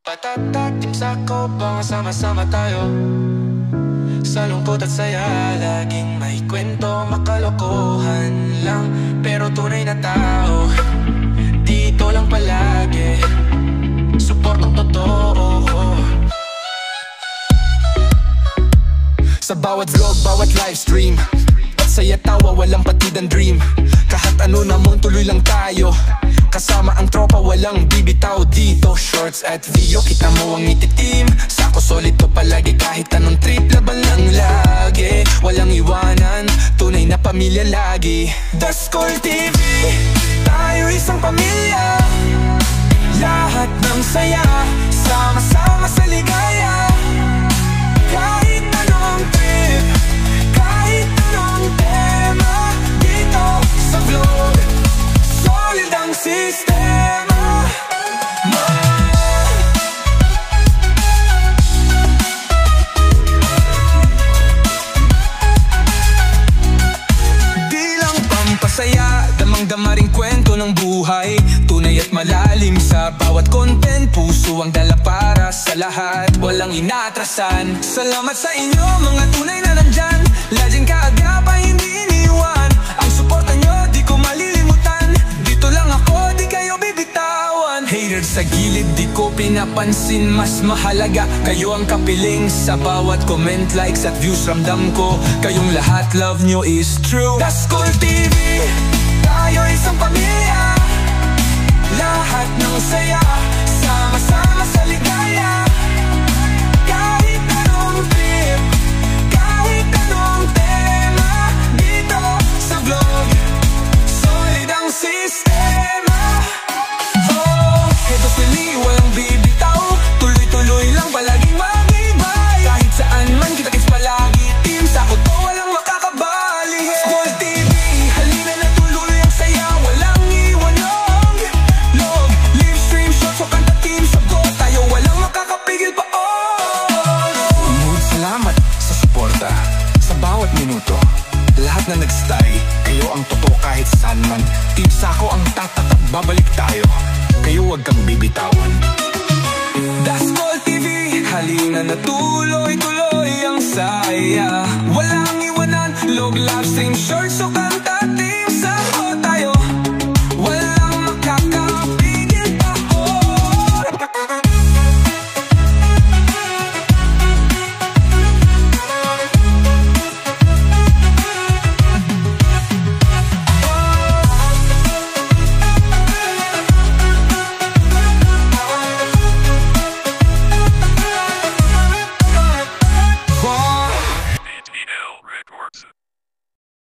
Patatat yung sako, baka sama-sama tayo. Sa lungkot at saya, laging may kwento, makalokohan lang, pero tunay na tao. Dito lang palagi, suportang totoo. Sa bawat vlog, bawat livestream, at saya tawa, walang patid ang dream. Kahit ano naman, tuloy lang tayo. Kasama ang tropa, walang bibitaw dito. Shorts at video, kita mo ang ititim. Sako solid to palagi, kahit anong trip, laban lang lagi. Walang iwanan, tunay na pamilya lagi. The School TV, tayo isang pamilya. Lahat ng saya, sama-sama sa ligaya. Kahit anong trip, kahit anong tema, dito sa vlog, solid ang sistema. Di lang pampasaya, damang-dama ring kwento ng buhay. Tunay at malalim sa bawat content, puso ang dala para sa lahat, walang inatrasan. Salamat sa inyo mga tunay na nandyan, laging kaagapa, hindi iniwan. Ang suporta nyo, di ko malilimutan. Dito lang ako, di kayo bibitawan. Haters sa gilid, di ko pinapansin. Mas mahalaga, kayo ang kapiling. Sa bawat comment, likes at views, ramdam ko kayong lahat, love nyo is true. The School TV, tayo isang pamilya. Lahat ng saya, sama-sama sa ligaya. Kahit anong trip, kahit anong tema, dito sa vlog, solid ang sistema. Oh, ito sili, walang bibitaw. Tuloy-tuloy lang, palaging magibay. Kahit saan man, kita-kits palagi. Team sako to, walang makakabali. School TV, halina na tuloy ang saya, walang iwanong log. Live stream, shots o kanta, team sagot, tayo walang makakapigil pa. Mood, salamat sa suporta, sa bawat minuto. Lahat na nagstay, kayo ang totoo kahit saan man. Team Sako ang tatatak, babalik tayo. Kayo wag kang bibitawan. The School TV, halina na tuloy-tuloy ang saya. Walang iwanan, log, live stream, shorts o kanta,